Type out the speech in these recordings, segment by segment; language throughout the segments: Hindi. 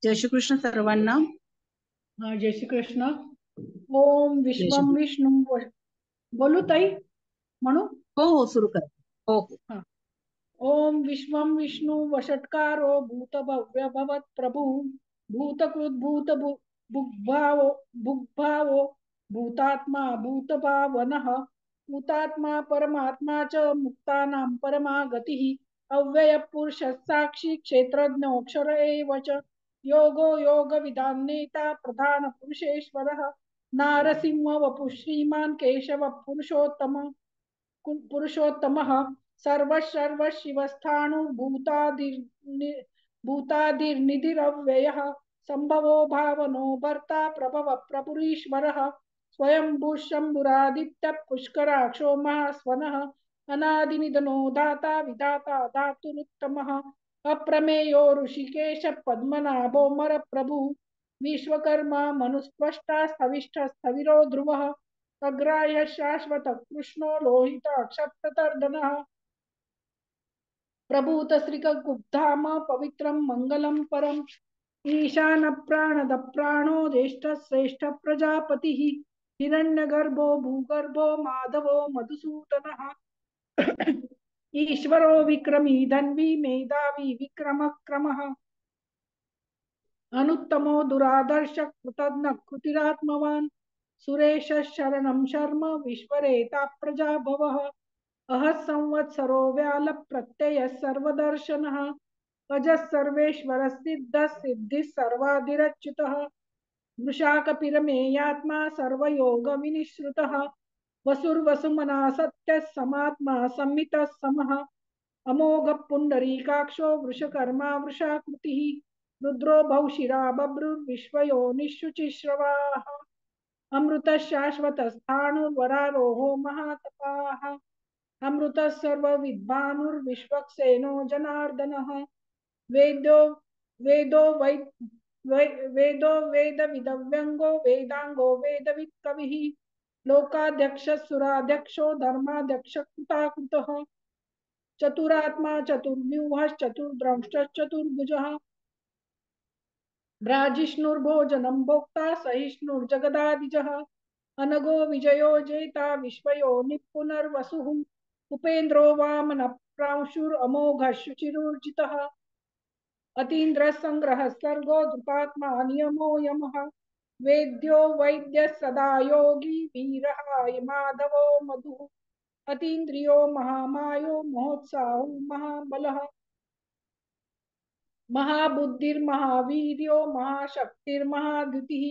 जय श्री कृष्ण सर्वांना. हा, जय श्री कृष्ण. ओम जय श्री विश्वम कृष्ण. विष्णू बोलू ताई म्हणू. हो हो, सुरू करा. हो हो. हा. ओम विश्वम विष्णू वषट्कारो भूत भव्य भवत प्रभु भूतकृत भुग्भावो भुग्भावो भूतात्मा भूतभावनः भूतात्मा परमात्मा च मुक्तानां परमा गतिः अव्यय पुरुष साक्षी क्षेत्रज्ञोऽक्षर एव च योगो योग विदां नेता प्रधान पुरुषेश्वरः नारसिंह वपु श्रीमान केशव पुरुषोत्तमः सर्व भूतादिर्निधिरव्ययः संभवो भावनो भर्ता प्रभव प्रभुरीश्वरः स्वयंभू शंभुरादित्य पुष्कराक्षो महास्वनः अनादिनिधनो दाता विधाता धातुरुत्तमः अप्रमेयो ऋषिकेश पद्मनाभो मर प्रभु विश्वकर्मा मनुस्पष्टा स्थविष्ठ स्थविरो ध्रुवः अग्राह्य शाश्वत कृष्णो लोहित क्षत्रतर्दनः प्रभूत श्रीकुब्धाम पवित्रं मंगलम परम ईशान प्राणद प्राणो ज्येष्ठ श्रेष्ठ प्रजापतिः हिरण्यगर्भो भूगर्भो माधवो मधुसूदनः ईश्वरो विक्रमी धन्वी मेधावी विक्रम क्रमः अनुत्तमो दुरादर्श कृतज्ञ कृतिरात्मवान् सुरेश शरणं शर्म विश्वरेता प्रजा भवः अह संवत्सरो व्याल प्रत्यय सर्वदर्शनः अजः सर्वेश्वर सिद्ध सिद्धि सर्वाधिरच्युतः वृषाकपिरमेयात्मा सर्वयोग विनिश्रुतः वसुर्वसुमना सत्य समात्मा संमितः समः अमोघ पुंडरीकाक्षो वृषकर्मा वृषाकृतिः रुद्रो बहुशिरा बभ्रुर्विश्वयो निःशुचिश्रवाः अमृत शाश्वत स्थाणुर्वरारोहो महातपाः अमृत सर्वविद्वानुर्विश्वक्सेनो जनार्दनः वेदो वेदो वै वेदो वेदविदव्यंगो वेदांगो वेदवित् कविः लोकाध्यक्ष सुराध्यक्षो धर्माध्यक्ष कृताकृतः चतुरात्मा चतुर्व्यूह चतुर्द्रंष्ट चतुर्भुजः भ्राजिष्णुर्भोजनं भोक्ता सहिष्णुर्जगदादिजः अनगो विजयो जेता विश्वयो निपुनर्वसुः उपेन्द्रो वामन प्रांशुरमोघ शुचिरुर्जितः अतीन्द्र संग्रह सर्गो धृतात्मा नियमो यमः वेद्यो वैद्य सदा योगी वीरः माधवो मधुः अतीन्द्रियो महामायो महोत्साहो महाबलः महाबुद्धिर्महावीर्यो महाशक्तिर्महाद्युतिः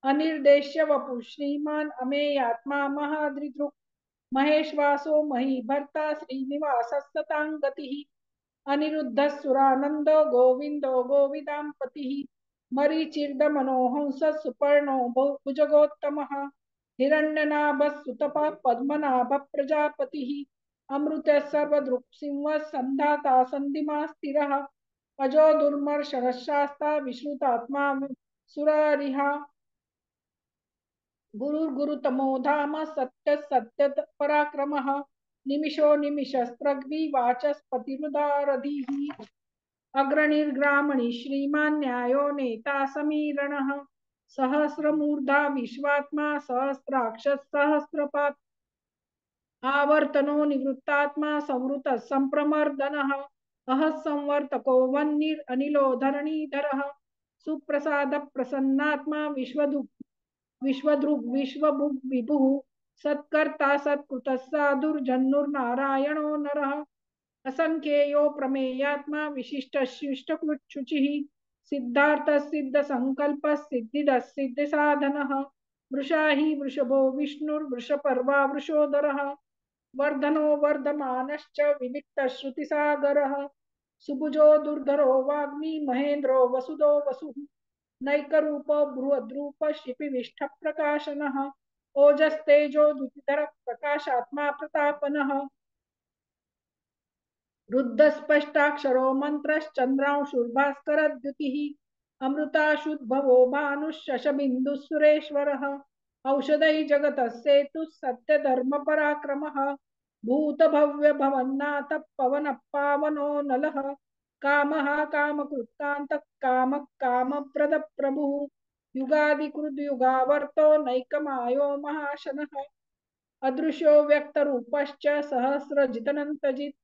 अनिर्देश्य वपु श्रीमान अमेयात्मा महादृदृक् महेश्वासो महीभर्ता श्रीनिवास सतांगतिः अनिरुद्ध सुरानंदो गोविंदो गोविदांपतिः मरीचिर्दमनोहंस सुपर्णो भुजगोत्तमः हिरण्यनाभ सुतप पद्मनाभ प्रजापतिः अमृत सर्वदृक्सिंह संधाता संधिमा स्थिरः अजो दुर्मर्शनशास्ता विश्रुतात्मा सुरारिहा गुरुर्गुरुतमो धाम सत्य सत्य पराक्रमः निमिषो निमिषस्त्रग्वी वाचस्पतिरुदारधीः अग्रणिर्ग्रामणि श्रीमान् न्यायो नेता समीरणः सहस्रमूर्धा विश्वात्मा सहस्राक्ष सहस्रपात् आवर्तनो निवृत्तात्मा संवृत संप्रमर्दनः अह संवर्तको वह्निरनिलो धरणीधरः सुप्रसाद प्रसन्नात्मा विश्वदृग् विश्वभुग् विभुः सत्कर्ता सत्कृत साधुर्जन्नुर्नारायणो नरः असंख्येयो प्रमेयात्मा विशिष्ट शिष्टकृच्छुचिः सिद्धार्थ सिद्ध संकल्प सिद्धिद सिद्ध साधनः वृषा हि वृषभो विष्णुर्वृषपर्वा वृषोदरः वर्धनो वर्धमानश्च विविक्त श्रुतिसागरः सुभुजो दुर्धरो वाग्मी महेन्द्रो वसुदो वसुः नैकरूपो बृहद्रूप शिपिविष्ठ प्रकाशनः ओजस्तेजो द्युतिधर प्रकाशात्मा प्रतापनः रुद्धस्पष्टाक्षरो मंत्रश्चंद्रांशुर्भास्करद्युतिः अमृताशुद्भवो भानुः सुरेश्वरः औषधै जगतः सेतुः सत्यधर्मपराक्रमः भूतभव्य भवन्नाथ पवन पावनो नलः कामः कामकृत्कान्तः कामः कामप्रद प्रभुः युगादिकृद्युगावर्तो नैकमायो महाशनः अदृश्यो व्यक्तरूपश्च सहस्रजितनन्तजित्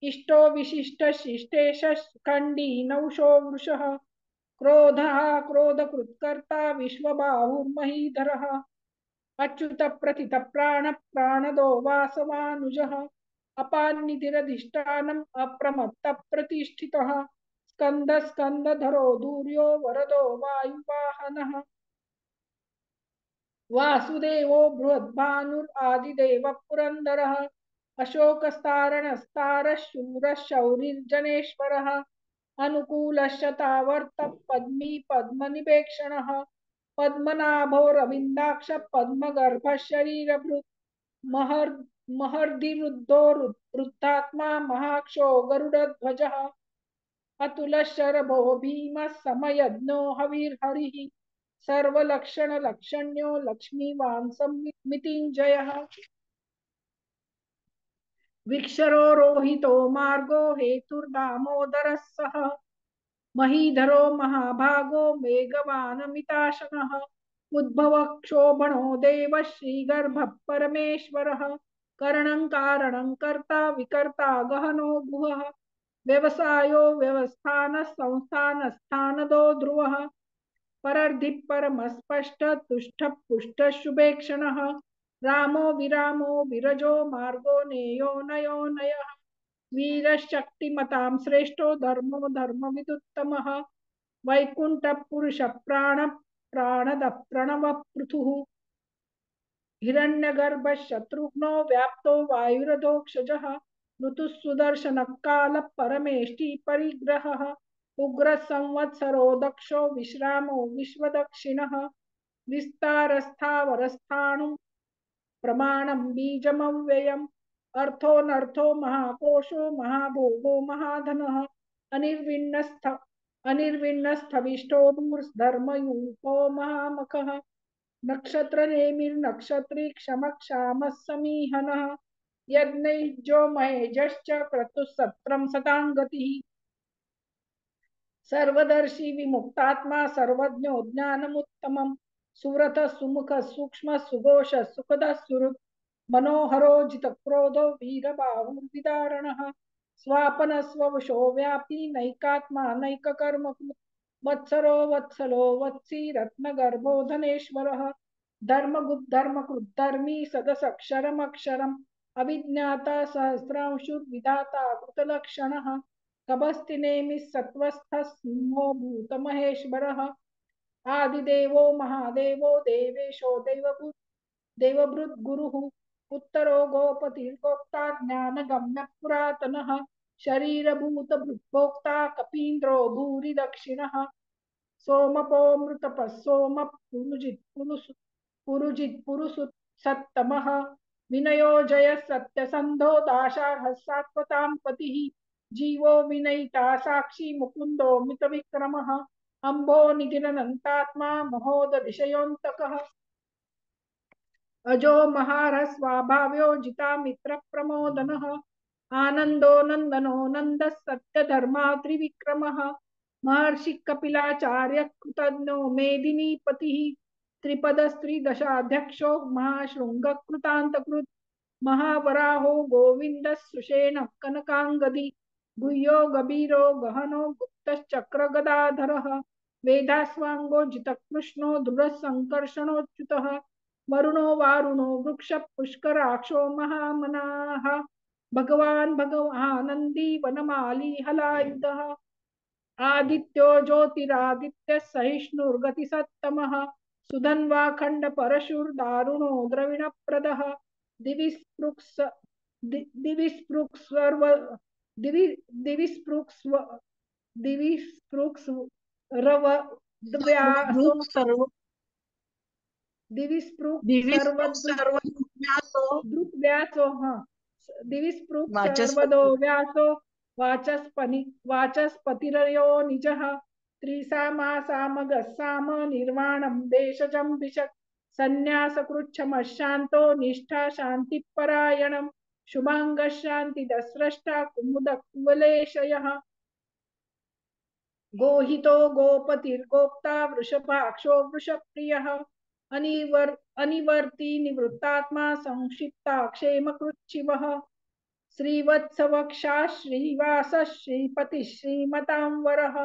इष्टो विशिष्टशिष्टेश खण्डी नौषो वृषः क्रोधः क्रोधकृत्कर्ता विश्वबाहुर्महीधरः अच्युत प्रथित प्राण प्राणदो वासवानुजः अपान्निधिरधिष्ठानम् अप्रमत्त प्रतिष्ठितः स्कंद स्कंदधरो धूर्यो वरदो वायुवाहनः वासुदेवो बृहद्भानुरादिदेवः पुरन्दरः अशोकस्तारणस्तारः शूरः शौरिर्जनेश्वरः अनुकूलश्चतावर्तः पद्मी पद्मनिपेक्षणः पद्मनाभो रविन्दाक्ष पद्मगर्भः शरीरभृत् महर्दिरुद्धो वृद्धात्मा महाक्षो गरुडध्वजः अतुलशरभो भीमः समयज्ञो हविर्हरिः सर्वलक्षणलक्षण्यो लक्ष्मीवान् सम्मितिञ्जयः विक्षरो रोहितो मार्गो हेतुर्दामोदरः सः महीधरो महाभागो मेघवानमिताशनः उद्भवः क्षोभणो देवः श्रीगर्भः परमेश्वरः करणं कारणं कर्ता विकर्ता गहनो गुहः व्यवसायो व्यवस्थानः संस्थानस्थानदो ध्रुवः परर्धि परमस्पष्ट तुष्ट पुष्ट शुभेक्षणः रामो विरामो विरजो मार्गो नेयो नयो नयः वीरशक्तिमतां श्रेष्ठो धर्मो धर्मविदुत्तमः वैकुंठ पुरुष प्राण प्राणद प्रणव पृथुः हिरण्यगर्भ शत्रुघ्नो व्याप्तो वायुरधोक्षजः ऋतुः सुदर्शन काल परमेष्टि परिग्रहः उग्र संवत्सरो दक्षो विश्रामो विश्वदक्षिणः विस्तारस्थावरस्थाणु प्रमाणं बीजमव्ययम् अर्थोनर्थो महाकोशो महाभोगो महाधनः अनिर्विण्णस्थविष्टो धर्मयूपो महामखः नक्षत्रनेमिर्नक्षत्री क्षमक्षामः समीहनः यज्ञैर्जो महेजश्च क्रतुः सत्रं सताङ्गतिः सर्वदर्शी विमुक्तात्मा सर्वज्ञो ज्ञानमुत्तमम् सुव्रत सुमुख सूक्ष्म सुघोष सुखद सुहृत् मनोहरो जितक्रोधो वीरबाहुर्विदारणः स्वापन स्ववशो व्यापी नैकात्मा नैककर्म वत्सरो वत्सलो वत्सी रत्नगर्भो धनेश्वरः धर्मकृद्धर्मी सदसक्षरमक्षरम् अविज्ञाता सहस्रांशुर्विधाता कृतलक्षणः कबस्तिनेमिः सत्वस्थः सिंहो भूतमहेश्वरः आदिदेवो महादेवो देवेशो देवभृद्गुरुः उत्तरो गोपतिर्गोप्ता ज्ञानगम्य पुरातनः शरीरभूतभृद्भोक्ता कपीन्द्रो भूरि दक्षिणः सोमपो मृतपः सोम पुरुजित् पुरुसुत्सत्तमः विनयो जय सत्यसन्धो दाशार्हः सात्वतां पतिः जीवो विनयिता साक्षी मुकुंदो मितविक्रमः अम्भो निधिरनन्तात्मा महोदधिशयोऽन्तकः अजो महारः स्वाभाव्यो जिता मित्र प्रमोदनः आनंदो नंदनो नंद सत्य धर्मा त्रिविक्रमः महर्षि कपिलाचार्य कृतज्ञो मेदिनी पतिः त्रिपद स्त्री दशाध्यक्षो महाशृंग कृतांतकृत महावराहो गोविंद सुषेण कनकांगदी गुह्यो गभीरो गहनो गुप्तश्चक्र गदाधरः वेदास्वांगो जितकृष्णो दृढ़ संकर्षणोच्युतः वरुणो वारुणो वृक्ष पुष्कराक्षो महामनाः भगवान भगवानंदी वनमाली हलायुधः आदित्यो ज्योतिरादित्य सहिष्णुर्गति सत्तमः सुधन्वा खंड परशुर्दारुणो द्रविणप्रदः दिविस्पृक् सर्वदो व्यासो वाचस्पतिरयो निजः त्रिसामासामगस्साम निर्वाणं देशजं विशत् संन्यासकृच्छमशान्तो निष्ठा शान्तिपरायणं शुभांगः शान्तिदस्रष्टा कुमुदः कुवलेशयः गोहितो गोपतिर्गोप्ता वृषभाक्षो वृषप्रियः अनिवर्ती निवृत्तात्मा संक्षिप्ता क्षेमकृच्छिवः श्रीवत्सवक्षा श्रीवास श्रीपति श्रीमतांवरः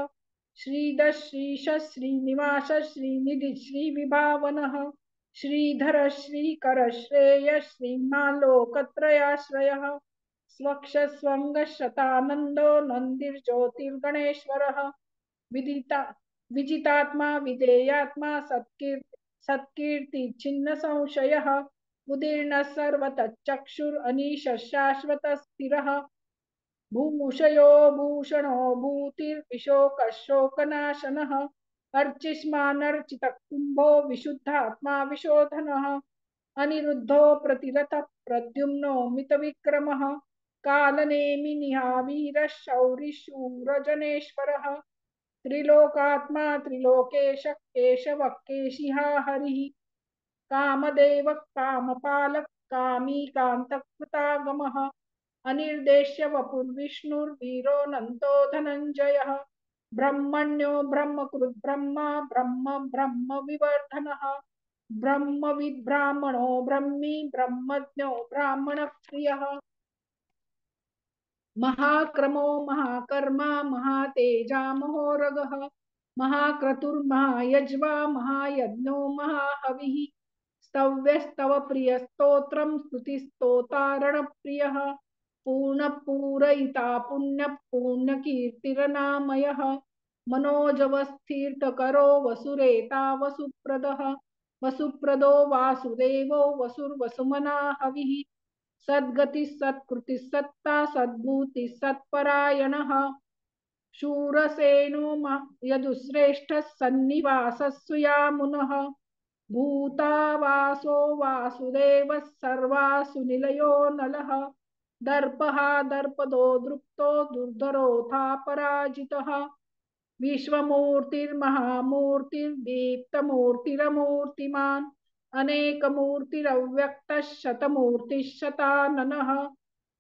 श्रीदश श्रीश श्रीनिवास श्रीनिधि श्रीविभावनः श्रीधर श्रीकर श्रेय श्रीमान् लोकत्रयाश्रयः स्वक्ष स्वंग शतानंदो नंदिर्ज्योतिर्गणेश्वरः विदिता विजितात्मा विधेयात्मा सत्कीर्ति छिन्न संशयः उदीर्ण सर्वतच्चक्षुर अनीश शाश्वत स्थिरः भूषयो भूषणो भूतिर्विशोकशोकनाशनः अर्चिष्मानर्चित कुंभो विशुद्धात्मा विशोधनः अनिरुद्धो प्रतिरथ प्रद्युम्नो मितविक्रमः कालनेमि निहावीर शौरिशूरजनेश्वरः त्रिलोकात्मा त्रिलोकेश केशव केशिहा हरिः कामदेव कामपालक कामी कांतकृतागमः अनिर्देश्य वपुर्विष्णुर्वीरो नंदो धनंजयः ब्रह्मण्यो ब्रह्मकृत् ब्रह्मा ब्रह्म ब्रह्म विवर्धनः ब्रह्मविद् ब्राह्मणो ब्रह्मी ब्रह्मज्ञो ब्राह्मणप्रियः महाक्रमो महाकर्मा महातेजा महोरगः महाक्रतुर्महायज्वा महायज्ञो महाहविः स्तव्यस्तव प्रियस्तोत्रं स्तुतिस्तोतारण प्रियः पूर्णपूरयिता पुण्यपूर्णकीर्तिरनामयः मनोजवस्थीर्थकरो वसुरेता वसुप्रदः वसुप्रदो वासुदेवो वसुर्वसुमना हविः सद्गति सत्कृति सत्ता सद्भूति सत्परायणः शूरसेनो यदुश्रेष्ठः सन्निवासः सुयामुनः भूतावासो वासुदेवः सर्वासु निलयो नलः दर्पः दर्पदो दृप्तो दुर्धरोऽथा पराजितः विश्वमूर्तिर्महामूर्तिर्दीप्तमूर्तिरमूर्तिमान् अनेकमूर्तिरव्यक्तः शतमूर्तिः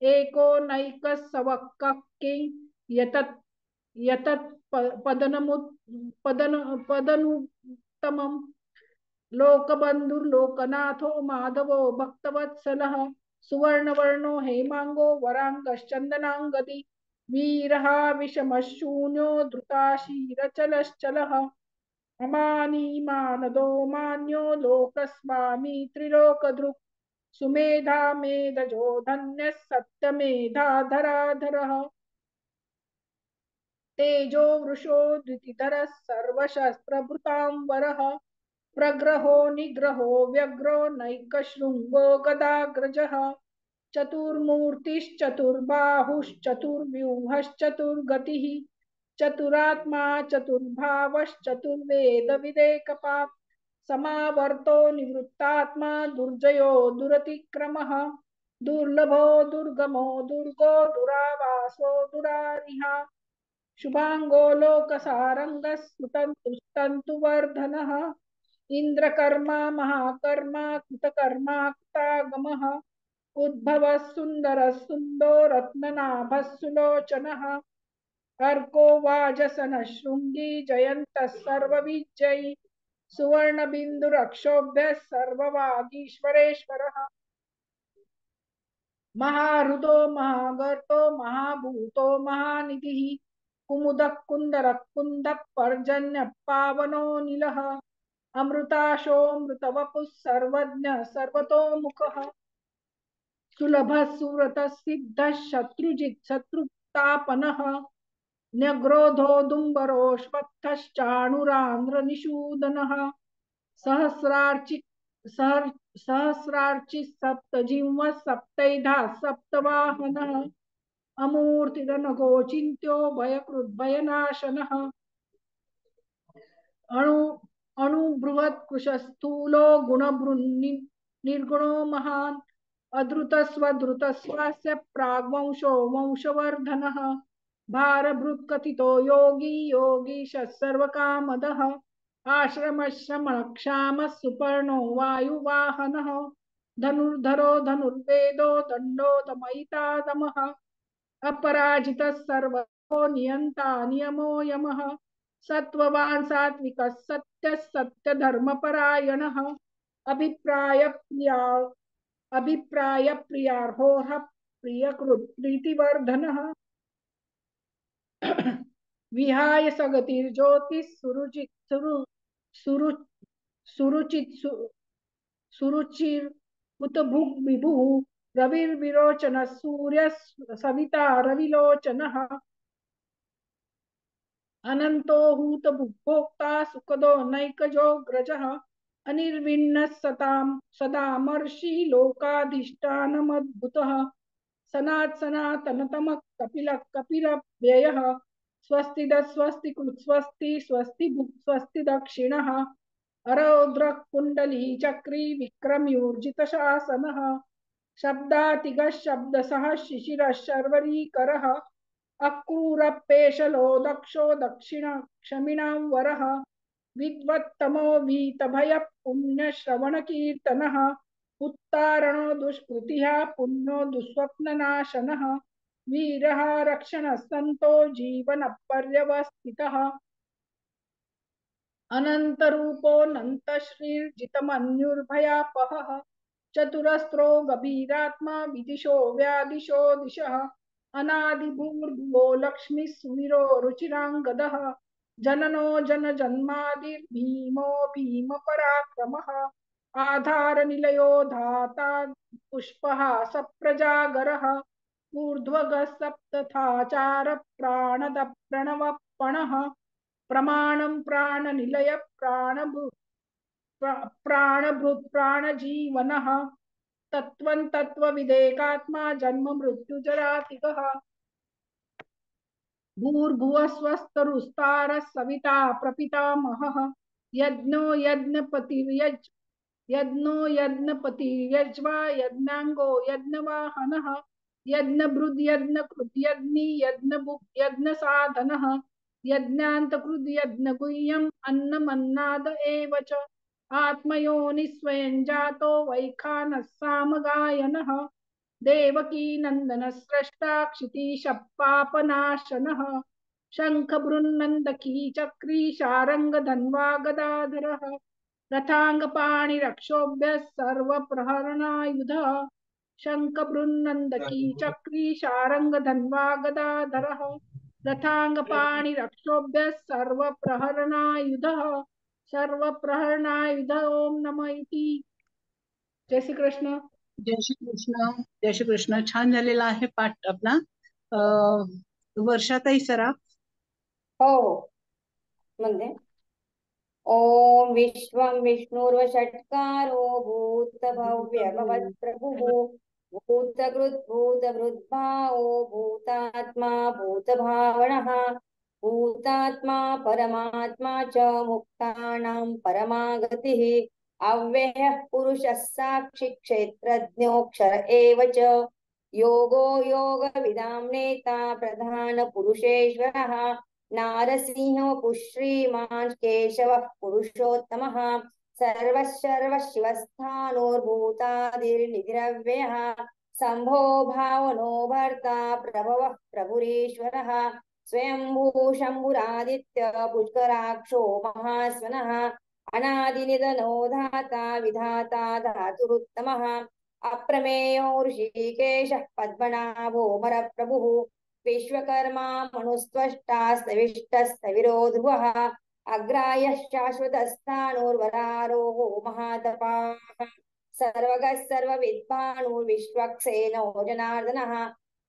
एको नैकः सवक्कः किं यतत् यतत् पदनुत्तमम् लोकबंधुर्लोकनाथो माधवो भक्तवत्सलः सुवर्णवर्णो हेमांगो वरांगश्चंदनांगदी वीरः विषमशून्यो धृताशीरचलश्चलः अमानी मानदो मान्यो लोकस्वामी त्रिलोकदृक् सुमेधा मेधजो धन्यः सत्यमेधाधराधरः तेजो वृषो द्युतिधरः सर्वशस्त्रभृतांवरः प्रग्रहो निग्रहो व्यग्रो नैकशृंगो गदाग्रजः चतुर्मूर्तिश्चतुर्बाहुश्चतुर्व्यूहश्चतुर्गतिः चतुरात्मा चतुर्भावश्चतुर्वेदविदेकपात् समावर्तो निवृत्तात्मा दुर्जयो दुरतिक्रमः दुर्लभो दुर्गमो दुर्गो दुरावासो दुरारिहा शुभांगो लोकसारंगः स्तुतन्तुवर्धनः इंद्रकर्मा महाकर्मा कृतकर्मा कृतागमः उद्भवः सुंदरः सुन्दो रत्ननाभः सुलोचनः अर्को वाजसनः शृंगी जयन्तः सर्वविजयी सुवर्णबिन्दुरक्षोभ्यः सर्ववागीश्वरेश्वरः महारुदो महागर्तो महाभूतो महानिधिः कुमुदः कुन्दरः कुन्दः पर्जन्यः पावनो नीलः अमृताशोऽमृतवपुः सर्वज्ञ सर्वतोमुखः सुलभः सुव्रतः सिद्धः शत्रुजित् शत्रुतापनः न्यग्रोधोदुम्बरोऽश्वत्थश्चाणुरान्द्रनिषूदनः सहस्रार्चिः सप्तजिह्वः सप्तैधा सप्तवाहनः अमूर्तिरनघोचिन्त्यो भयकृद्भयनाशनः अणुबृहत्कृशस्थूलो गुणभृन्निर्गुणो महान् अधृतस्वधृतस्वास्य प्राग्वंशो वंशवर्धनः भारभृत्कथितो योगी योगीशः सर्वकामदः आश्रमश्रमणक्षामः सुपर्णो वायुवाहनः धनुर्धरो धनुर्वेदो दण्डोदमयितादमः अपराजितः सर्वतो नियन्ता नियमो यमः सत्ववान् सात्विकः सत्यः सत्यधर्मपरायणः अभिप्रायप्रियार्होः प्रियकृत् प्रीतिवर्धनः विहाय सगतिर्ज्योतिः सुरु सुरुचित सुरुचिर उत भुग् विभुः रविर्विरोचनः सूर्यः सविता रविलोचनः अनंतो हूत भुक्भोक्ता सुखदो नैकजोऽग्रजः अनिर्विण्णः सदामर्षि लोकाधिष्ठानमद्भुतः सनातनतमः कपिलः कपिलव्ययः स्वस्ति स्वस्ति कृत् स्वस्ति स्वस्ति भुक् स्वस्ति दक्षिणः अरौद्रः कुण्डली चक्री विक्रम्यूर्जितशासनः शब्दातिगः शब्दसः शिशिरः शर्वरीकरः अक्रूरपेशलो दक्षो दक्षिण क्षमिणां वरः विद्वत्तमो वीतभयः पुण्यश्रवणकीर्तनः उत्तारणो दुष्कृतिः पुण्यो दुःस्वप्ननाशनः वीरः रक्षणः सन्तो जीवनपर्यवस्थितः अनन्तरूपोऽनन्तश्रीर्जितमन्युर्भयापहः चतुरस्रो गभीरात्मा विदिशो व्यादिशो दिशः अनादिभूर्भुवो लक्ष्मीः सुवीरो रुचिराङ्गदः जननो जनजन्मादिर्भीमो भीमपराक्रमः आधारनिलयो धाता पुष्पः सप्रजागरः ऊर्ध्वगः सप्तथाचार प्राणद प्रणवपणः प्रमाणं प्राणनिलय प्राणभृत् प्राणजीवनः तत्त्वं तत्त्वविदेकात्मा जन्म मृत्युजरातिगः भूर्भुवः स्वस्तरुस्तारः सविता प्रपितामहः यज्ञो यज्ञपतिर्यज्वा यज्ञांगो यज्ञवाहनः यज्ञभृद् यज्ञकृत् यज्ञी यज्ञभुक् यज्ञसाधनः यज्ञान्तकृद् यज्ञगुह्यम् अन्नमन्नाद एव च आत्मयोनिः स्वयं जातो वैखानः सामगायनः देवकी नंदन स्रष्टा क्षितीशः पापनाशनः शंखबृन्नन्दकी चक्री शारंग धन्वा गदाधरः रथांगपाणिरक्षोभ्यः सर्वप्रहरणायुधः शंखबृन्नन्दकी चक्री शारंग धन्वा गदाधरः रथांगपाणिरक्षोभ्यः सर्वप्रहरणायुधः सर्वप्रहरणायुध ओम नमः इति। जय श्री कृष्ण। जय श्री कृष्ण। जय श्री कृष्ण। छान झालेला आहे पाठ आपला। वर्षाताई सराफ. हो म्हणजे ओम विश्वं विष्णुर्वषट्कारो भूतभव्य भवत्प्रभुः भूतकृत् भूतभृद्भावो भूतात्मा भूतभावनः भूतात्मा परमात्मा च मुक्तानां परमागतिः अव्ययः पुरुषः साक्षी क्षेत्रज्ञोऽक्षर एव च योगो योगविदां नेता प्रधानपुरुषेश्वरः नारसिंहो पुश्रीमान् केशवः पुरुषोत्तमः सर्वशिवस्थानोर्भूतादिर्निधिरव्ययः शम्भो भावनो भर्ता प्रभवः प्रभुरीश्वरः स्वयंभू शम्भुरादित्य पुष्कराक्षो महास्वनः अनादिनिधनो धाता विधाता धातुरुत्तमः अप्रमेयो ऋषिकेशः पद्मनाभो मरप्रभुः विश्वकर्मा मनुस्त्वष्टा स्तविष्टस्तविरो ध्रुवः अग्रायः शाश्वतस्थाणुर्वरारोहो महातपाः सर्वगः सर्वविद्वानुर्विश्वक्सेनो जनार्दनः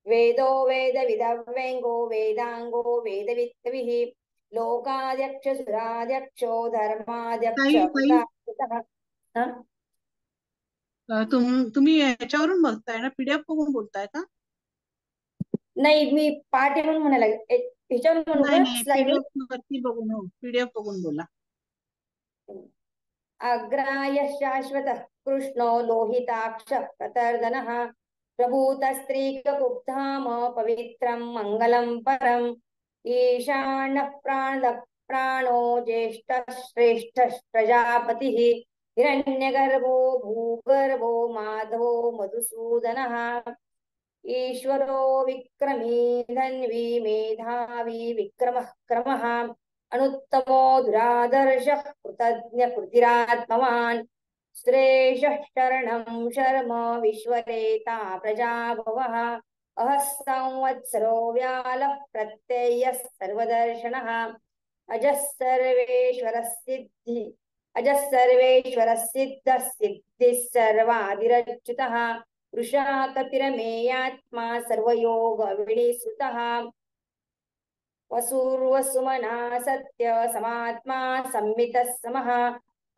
वेदो वेदविदव्यङ्गो वेदांगो वेदवित्तविः लोकाध्यक्षसुराध्यक्षो धर्माध्यक्ष तुम्ही याच्यावरून बघताय ना, पीडीएफ बघून बोलताय का? नाही, मी पाठ म्हणून म्हणायला ह्याच्यावर म्हणू का? पीडीएफ वरती बघून, हो पीडीएफ बघून बोला. अग्राय शाश्वत कृष्णो लोहिताक्ष प्रतर्दनः प्रभूतस्त्रीककुब्धाम पवित्रं मंगलं परम् ईशानः प्राणो ज्येष्ठः श्रेष्ठः प्रजापतिः हिरण्यगर्भो भूगर्भो माधवो मधुसूदनः ईश्वरो विक्रमी धन्वी मेधावी विक्रमः क्रमः अनुत्तमो दुरादर्शः कृतज्ञकृतिरात्मवान् श्रेष्ठः शरणं शर्म विश्वरेता प्रजाभवः अहः संवत्सरो व्यालः प्रत्ययः सर्वदर्शनः अजः सर्वेश्वरः सिद्धः सिद्धिः सर्वादिरच्युतः वृषा कपिरमेयात्मा सर्वयोग विनिसृतः वसुर्वसुमना सत्य समात्मा संमितः समः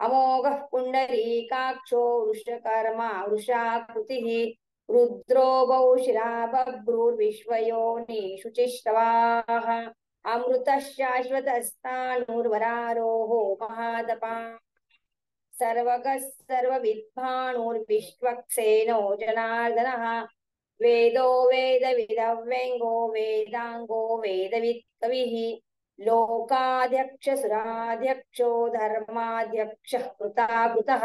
अमोघः पुण्डरीकाक्षो वृषकर्मा वृषाकृतिः रुद्रो बहुशिरा बभ्रुर्विश्वयोनिषु चिश्रवाः अमृतः शाश्वतस्ताणुर्वरारोहो महादपा सर्वगः सर्वविद्वानुर्विश्वक्सेनो जनार्दनः वेदो वेदविदव्यङ्गो वेदाङ्गो वेदवित्कविः लोकाध्यक्षसुराध्यक्षो धर्माध्यक्षः कृताकृतः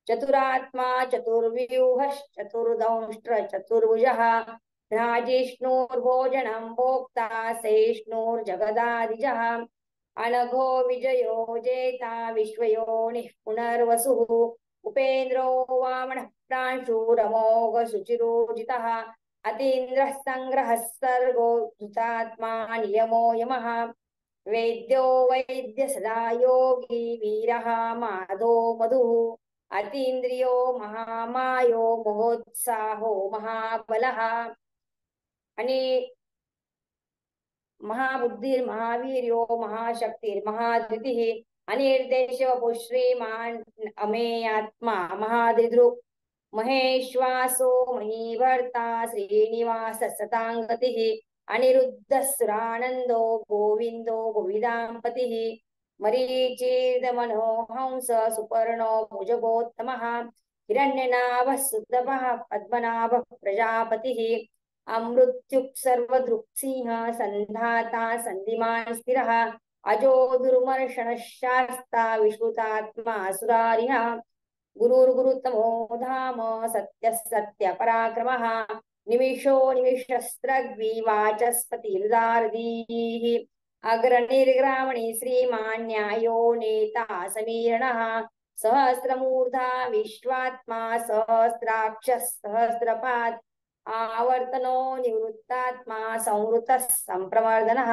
चतुरात्मा चतुर्व्यूहश्चतुर्दंष्ट्र चतुर्भुजः राजिष्णुर्भोजनं भोक्ता सहिष्णुर्जगदादिजः अनघो विजयो जेता विश्वयोनिः पुनर्वसुः उपेन्द्रो वामनः प्रांशुरमोघ शुचिरोजितः अतीन्द्रः सङ्ग्रहः सर्गो धृतात्मा नियमो यमः वेद्यो वैद्य सदा योगी वीरः माधो मधुः अतीन्द्रियो महामायो महोत्साहो महाबलः आणि महाबुद्धिर्महावीर्यो महाशक्तिर्महाधृतिः अनिर्देशवपुः श्रीमान् अमेयात्मा महादृदृक् महेश्वासो महीभर्ता श्रीनिवास सताङ्गतिः अनिरुद्धः सुरानन्दो गोविन्दो गोविदाम्पतिः मरीचीर्दमनोहंस सुपर्णो भुजगोत्तमः हिरण्यनाभः सुतपः पद्मनाभः प्रजापतिः अमृत्युक् सर्वदृक्सिंह सन्धाता सन्धिमान् स्थिरः अजो दुर्मर्षणः शास्ता विश्रुतात्मा सुरारिः गुरुर्गुरुतमो धाम सत्यः सत्यपराक्रमः निमिषो निमिषस्त्रग्वी वाचस्पतिर्दारदीः अग्रणिर्ग्रामणि श्रीमान् न्यायो नेता समीरणः सहस्रमूर्धा विश्वात्मा सहस्राक्षः सहस्रपात् आवर्तनो निवृत्तात्मा संवृतः संप्रवर्धनः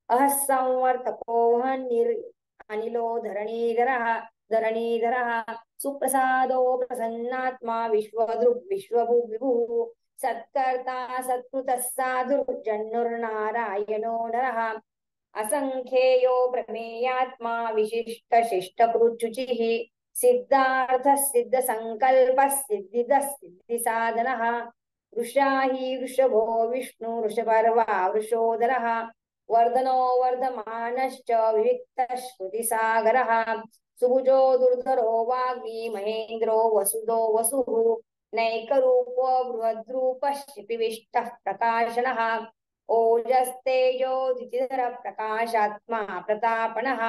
अहः संवर्तको अनिलो धरणीधरः सुप्रसादो प्रसन्नात्मा विश्वदृग् विश्वभुविभुः सत्कर्ता सत्कृतः साधुर्जन्नुर्नारायणो नरः असंख्येयो प्रमेयात्मा विशिष्ट शिष्टकृच्छुचिः सिद्धार्थः सिद्धसङ्कल्पः सिद्धिदः सिद्धिसाधनः वृषा हि वृषभो विष्णु वृषपर्वा वृषोदरः वर्धनो वर्धमानश्च विविक्तः श्रुतिसागरः सुभुजो दुर्धरो वाग्मी महेन्द्रो वसुदो वसुः नैकरूपो बृहद्रूपः शिपिविष्टः प्रकाशनः ओजस्तेजो द्वितिधर प्रकाशात्मा प्रतापनः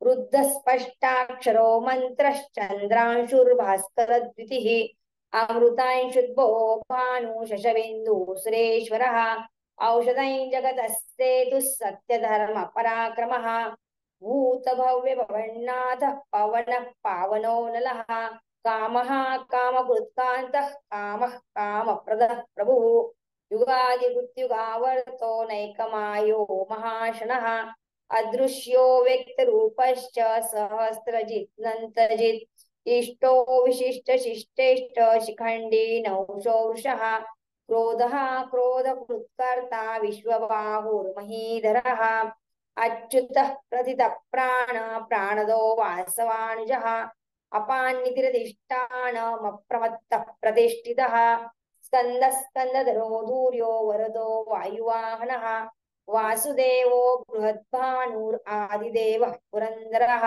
रुद्धस्पष्टाक्षरो मन्त्रश्चन्द्रांशुर्भास्करद्वितिः अमृतांशुद्भो भानु शशबिन्दु सुरेश्वरः औषधं जगतस्तेतुः सत्यधर्म पराक्रमः भूतभव्य भवन्नाथः पवनः पावनो नलः कामः कामकृत्कान्तः कामः कामप्रदः प्रभुः युगादिकृत्युगावर्तो नैकमायो महाशनः अदृश्यो व्यक्तरूपश्च सहस्रजित् इष्टो विशिष्ट शिष्टेष्ट शिखण्डी नौषो वृषः क्रोधः क्रोधकृत्कर्ता विश्वबाहुर्महीधरः अच्युतः प्रथितः प्राणदो वासवानुजः अपान्नितिरधिष्ठानमप्रमत्तः प्रतिष्ठितः स्कन्दधरो धूर्यो वरदो वायुवाहनः वासुदेवो बृहद्भानुरादिदेवः पुरन्दरः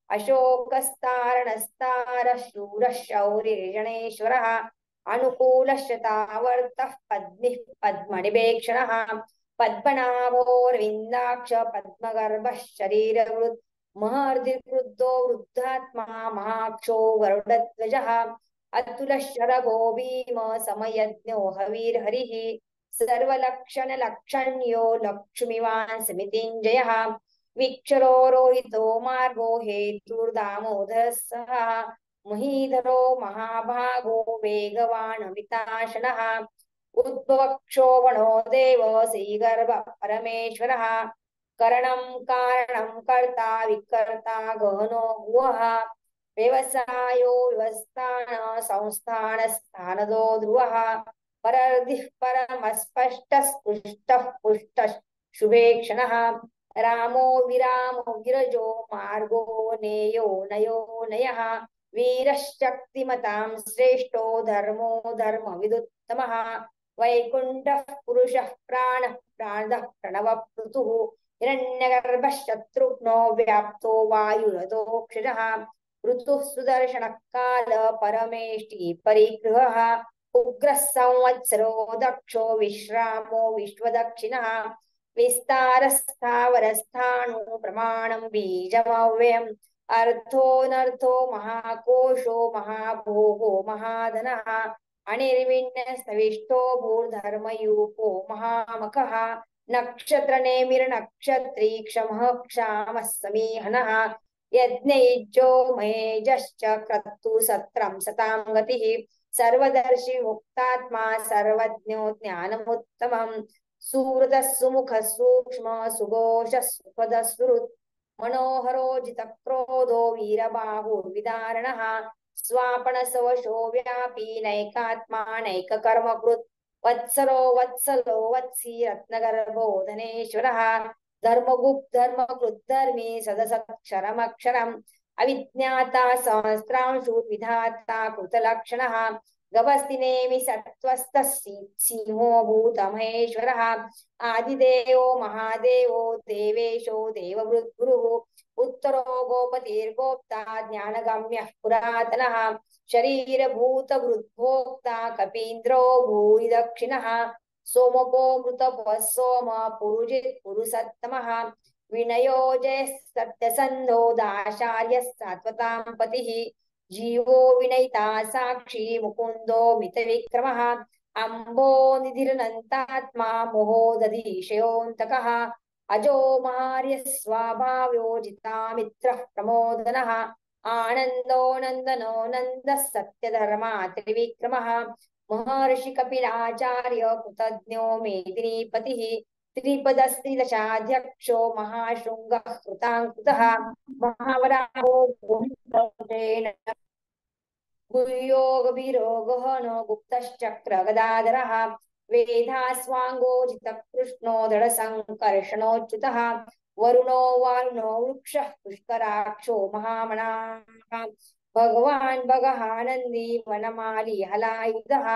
अशोकस्तारणस्तारः शूरः शौरिर्जनेश्वरः अनुकूलश्चतावर्तः पद्मिः पद्मनिवेक्षणः पद्मनाभोर्विन्दाक्ष पद्मगर्भः शरीरवृत् महर्दिर्वृद्धो वृद्धात्मा महाक्षो गरुडध्वजः अतुलशरभो भीम समयज्ञो हविर्हरिः सर्वलक्षणलक्षण्यो लक्ष्मीवान् समितिञ्जयः विक्षरो रोहितो मार्गो हेतुर्दामोदरः सः महीधरो महाभागो वेगवान् विताशनः उद्भवक्षोभणो देव श्रीगर्भ परमेश्वरः करणं कारणं कर्ता विकर्ता गहनो भुवः व्यवसायो व्यवस्थान संस्थान स्थानदो ध्रुवः परर्धिः परमस्पष्टः पुष्टः शुभेक्षणः रामो विरामो विरजो मार्गो नेयो नयो नयः वीरशक्तिमतां श्रेष्ठो धर्मो धर्मविदुत्तमः वैकुण्ठः पुरुषः प्राणः प्राणदः प्रणवपृथुः हिरण्यगर्भः शत्रुघ्नो व्याप्तो वायुरथोक्षजः ऋतुः सुदर्शनः काल परमेष्टि परिगृहः उग्रः संवत्सरो दक्षो विश्रामो विश्वदक्षिणः विस्तारस्थावरस्थाणु प्रमाणं बीजमव्ययम् अर्थोऽनर्थो महाकोशो महाभोगो महाधनः अनिर्विण्णस्तविष्टो भूर्धर्मयूपो महामखः नक्षत्रनेमिर्नक्षत्री क्षमः क्षामः समीहनः यज्ञयुज्यो महेजश्च क्रतु सत्रं सतां गतिः सर्वदर्शी मुक्तात्मा सर्वज्ञो ज्ञानमुत्तमम् सुहृदः सुमुखः सूक्ष्म सुघोषः सुखदः सुहृत् मनोहरो जितक्रोधो वीरबाहुर्विदारणः स्वापनसवशो व्यापी नैकात्मा नैककर्मकृत् वत्सरो वत्सलो वत्सी रत्नगर्भो धनेश्वरः धर्मगुप्त धर्मकृद्धर्मी सदसक्षरमक्षरम् अविज्ञाता सहस्रांशु विधाता कृतलक्षणः गभस्तिनेमि सत्त्वस्थः सिंहो भूतमहेश्वरः आदिदेवो महादेवो देवेशो देववृद्गुरुः उत्तरो गोपतिर्गोप्ता ज्ञानगम्यः पुरातनः शरीरभूतवृद्भोक्ता कपीन्द्रो भूरि दक्षिणः सोमपो मृतपः सोम पुरुजित् पुरुषत्तमः विनयो जय सत्यसन्धो दाशार्यः सात्वतां पतिः जीवो विनयिता साक्षी मुकुन्दो मितविक्रमः अम्बो निधिरनन्तात्मा मोहो दधीशयोऽन्तकः अजो मार्यः स्वाभाव्यो जितामित्रः प्रमोदनः आनन्दो नन्दनो नन्दः सत्यधर्मा त्रिविक्रमः महर्षि कपिलाचार्य कृतज्ञो मेदिनीपतिः त्रिपदस्त्रिदशाध्यक्षो महाशृङ्गः कृताङ्कुतः महावराहो गुह्योगभिरोगहनो गुप्तश्चक्रगदाधरः वेधास्वाङ्गोजितकृष्णो दृढसङ्कर्षणोच्युतः वरुणो वारुणो वृक्षः पुष्कराक्षो महामनाः भगवान् भगहानन्दी वनमाली हलायुधः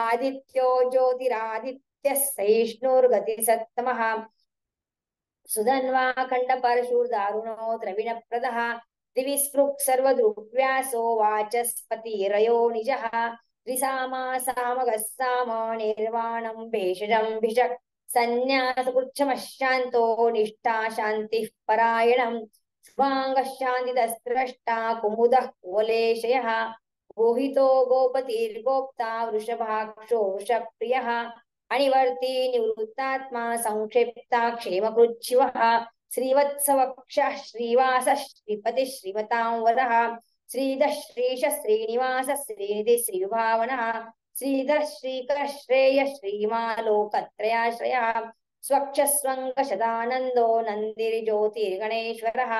आदित्यो ज्योतिरादित्यः सहिष्णुर्गतिसत्तमः सुधन्वाखण्डपरशुर्दारुणो द्रविणप्रदः दिविस्पृक् सर्वदृग्व्यासो वाचस्पतिरयो निजः त्रिसामा सामगः साम निर्वाणं भेषजं भिषक् सन्न्यासकृच्छमशान्तो निष्ठा शान्तिः परायणम् शुभाङ्गः शान्तिदस्त्रष्टा कुमुदः कुवलेशयः गोहितो गोपतिर्गोप्ता वृषभाक्षो वृषप्रियः अनिवर्ती निवृत्तात्मा संक्षिप्ता क्षेमकृच्छिवः श्रीवत्सवक्षः श्रीवासः श्रीपतिः श्रीमतां वरः श्रीधः श्रीशः श्रीनिवासः श्रीनिधिः श्रीविभावनः श्रीधरः श्रीकरः श्रेयः श्रीमालोकत्रयाश्रयः स्वक्षस्वङ्गशदानन्दो नन्दिर्ज्योतिर्गणेश्वरः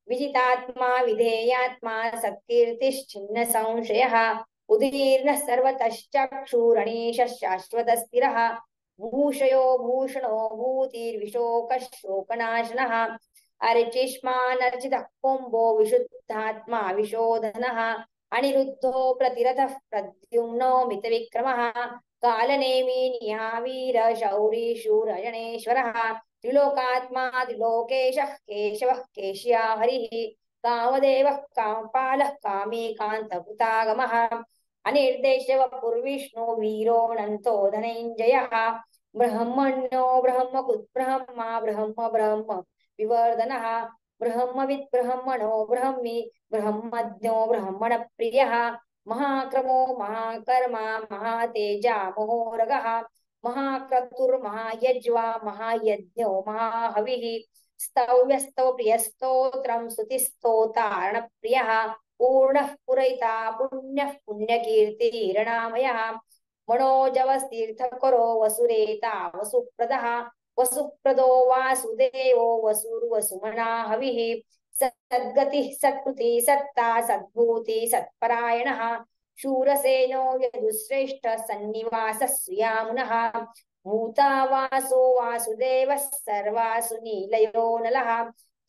विजितात्मा विधेयात्मा सत्कीर्तिश्चिन्न संशयः उदीर्णः सर्वतश्चक्षुरणीशः शाश्वतस्थिरः भूषयो भूषणो भूतिर्विशोकः शोकनाशनः अर्चिष्मानर्चितः कुम्भो विशुद्धात्मा विशोधनः अनिरुद्धो प्रतिरथः प्रद्युम्नो मितविक्रमः कालनेमी निहावीर शौरी शूरजनेश्वरः त्रिलोकात्मा त्रिलोकेशः केशवः केशिया हरिः कामदेवः कामपालः कामी कान्तकृतागमः अनिर्देशवपुर्विष्णु वीरोऽनन्तो धनञ्जयः ब्रह्मण्यो ब्रह्मकृद्ब्रह्मा ब्रह्म ब्रह्म विवर्धनः ब्रह्मविद् ब्रह्मणो ब्रह्मी ब्रह्मज्ञो ब्रह्मणप्रियः महाक्रमो महाकर्मा महातेजा महोरगः महाक्रतुर्महायज्वा महायज्ञो महाहविः स्तव्यस्तव प्रियस्तोत्रं स्तुतिस्तोतार्णप्रियः पूर्णः पुरैता पुण्यः पुण्यकीर्तिर्णामयः मनोजवस्तीर्थकरो वसुरेता वसुप्रदः वसुप्रदो वासुदेवो वसुर्वसुमना हविः सद्गतिः सत्कृतिः सत्ता सद्भूति सत्परायणः शूरसेनो यदुश्रेष्ठ सन्निवासः सुयामुनः भूता वासो वासुदेवः सर्वासु नीलयो नलः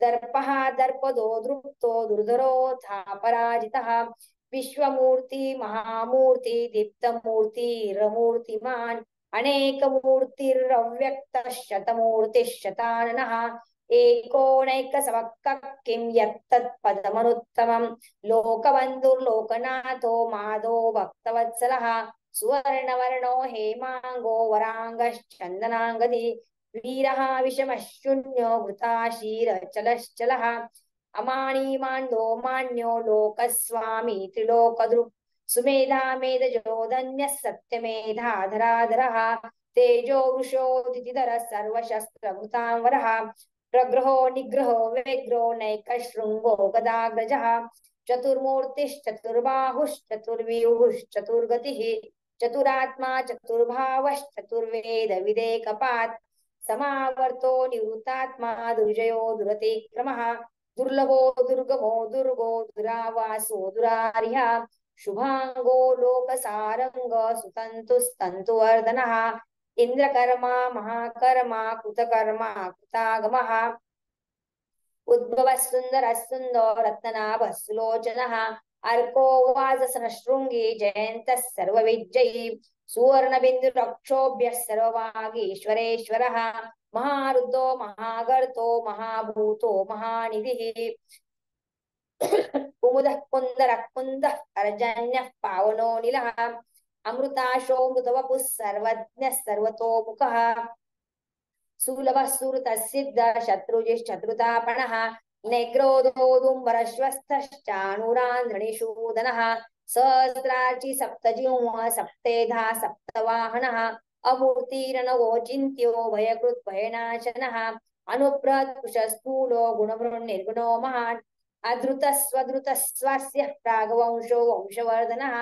दर्पः दर्पदो दृप्तो दुर्धरोऽथापराजितः विश्वमूर्ति महामूर्ति दीप्तमूर्तिरमूर्तिमान् अनेकमूर्तिरव्यक्तः शतमूर्तिः शताननः एकोनैकसमक्कः किं यत्तत्पदमनुत्तमम् लोकबन्धुर्लोकनाथो माधो भक्तवत्सलः सुवर्णवर्णो हेमाङ्गो वराङ्गश्चन्दनाङ्गदी वीरः विषमः शून्यो घृताशीरचलश्चलः अमाणीमाण्डो मान्यो लोकस्वामी त्रिलोकदृक् सुमेधा मेधजो धन्यः सत्यमेधाधराधरः तेजो वृषो दितिधरः सर्वशस्त्रभृतांवरः प्रग्रहो निग्रहो व्यग्रो नैकशृङ्गो गदाग्रजः चतुर्मूर्तिश्चतुर्बाहुश्चतुर्व्यूहुश्चतुर्गतिः चतुरात्मा चतुर्भावश्चतुर्वेद विदेकपात् समावर्तो निवृत्तात्मा दुर्जयो दुरतिक्रमः दुर्लभो दुर्गमो दुर्गो दुरावासो दुरार्यः शुभांगो लोकसारंग सुतन्तुस्तन्तुवर्धनः इंद्रकर्मा महाकर्मा कृतकर्मा कृतागमः उद्भवः सुन्दरः सुन्दो रत्ननाभः सुलोचनः अर्को वाजसनशृङ्गी जयन्तः सर्वविजयी सुवर्णबिन्दुरक्षोभ्यः सर्ववागीश्वरेश्वरः महारुद्रो महागर्तो महाभूतो महानिधिः कुमुदः कुन्दरः कुन्दः पर्जन्यः पावनो नीलः अमृताशो मृतवपुः सर्वज्ञः सर्वतोमुखः सुलभः सुहृतसिद्धः शत्रुजिश्चतुर्तापणः नेक्रोदोदुम्बरश्वस्थश्चाणुरान्ध्रणिशूदनः सहस्रार्चि सप्तजिह्वः सप्तेधा सप्तवाहनः अमूर्तिरनवोचिन्त्यो भयकृत् भयनाशनः अनुप्रत्कुशस्थूलो गुणभृन्निर्गुणो महान् अधृतस्वधृतस्वास्य प्रागवंशो वंशवर्धनः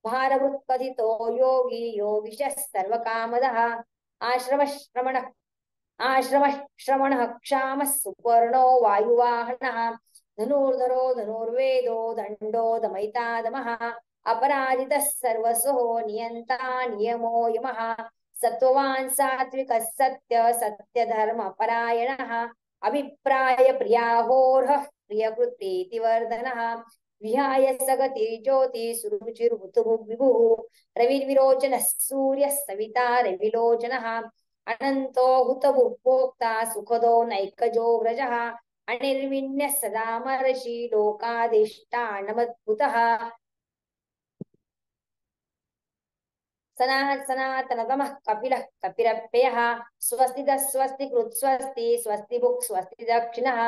भारवृत्कथितो योगी योगिशः सर्वकामदः आश्रमः क्षामः सुपर्णो वायुवाहनः धनुर्धरो धनुर्वेदो दण्डो दमयितादमः अपराजितः सर्वसो नियन्ता नियमो यमः सत्त्ववान् सात्विकः सत्यधर्मपरायणः अभिप्राय प्रियाहोर्हः प्रियकृत्प्रीतिवर्धनः विहाय सगति ज्योति सुरुचिर्भुतुर्विभुः रविर्विरोचनः सूर्यः सविता रविलोचनः अनन्तो हुतभुक्भोक्ता सुखदो नैकजो व्रजः अनिर्विण्यः सदा महर्षि लोकाधिष्ठानमद्भुतः सनातनतमः कपिलः कपिरप्ययः स्वस्तितः स्वस्तिकृत् स्वस्ति स्वस्तिभुक् स्वस्ति दक्षिणः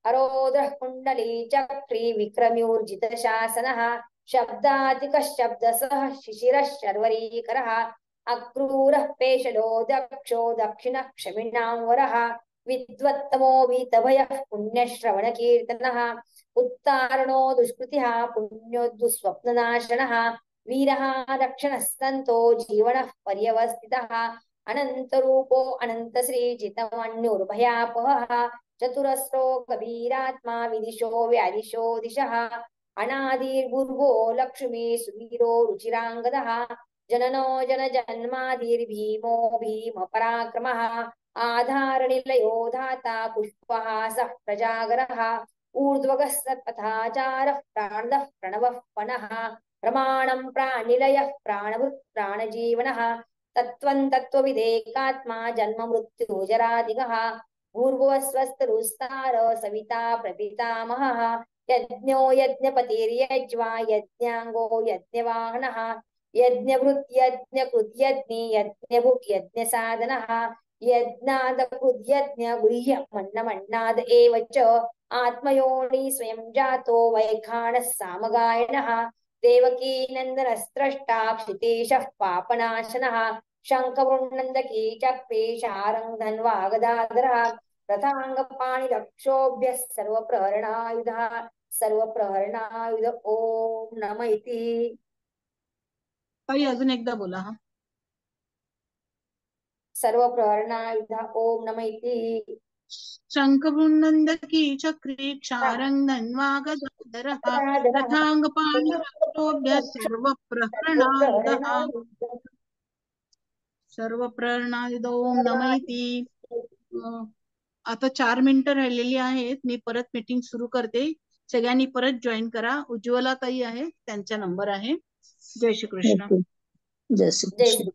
हरोदः कुण्डली चक्री विक्रम्यूर्जितशासनः शब्दातिकः शब्दसः शिशिरः शर्वरीकरः अक्रूरः पेशलो दक्षो दक्षिणः क्षमिणां वरः विद्वत्तमो वीतभयः पुण्यश्रवणकीर्तनः उत्तारणो दुष्कृतिः पुण्योद्दुःस्वप्ननाशनः वीरः रक्षणः सन्तो जीवनः पर्यवस्थितः अनन्तरूपो अनन्तश्रीजितमन्युर्भयापहः चतुरस्रो कबीरात्मा विदिशो व्यादिशो दिशः अनादिर्भुर्भो लक्ष्मी सुवीरो रुचिराङ्गदः जननो जनजन्मादिर्भीमो भीमपराक्रमः आधारनिलयो धाता पुष्पहासः प्रजागरः ऊर्ध्वगः सत्पथाचारः प्राणदः प्रणवः पनः प्रमाणं प्राणिलयः प्राणभृत् प्राणजीवनः तत्त्वं तत्त्वविदेकात्मा जन्म मृत्युजरादिगः भूर्भुवस्वस्तरुस्तार सविता प्रपितामहः यज्ञो यज्ञपतिर्यज्वा यज्ञाङ्गो यज्ञवाहनः यज्ञभृत् यज्ञकृत् यज्ञी यज्ञभुक् यज्ञसाधनः यज्ञादकृद्यज्ञ गुह्य मन्नमन्नाद एव च आत्मयोनि स्वयं जातो वैखानः सामगायनः देवकी नन्दनस्त्रष्टा क्षितीशः पापनाशनः शङ्खवृन्नन्दकी चक्री शारङ्गधन्वा गदाधरः रथांगपाणि रक्षोभ्यः सर्वप्रहरणायुध ओम नम इति. ताई अजून एकदा बोला. हा सर्वप्रहरणायुध ओम नम इति. शंखवृन्नन्दकी चक्री क्षारङ्गन्वागदाधरः रथाङ्गपाणि रक्षोभ्यः सर्वप्रहरणायुध ओम नम इति. आता 4 मिनिटं राहिलेली आहेत. मी परत मीटिंग सुरू करते. सगळ्यांनी परत जॉईन करा. उज्ज्वला ताई आहे, त्यांचा नंबर आहे. जय श्री कृष्ण. जय श्री जय कृष्ण. श्री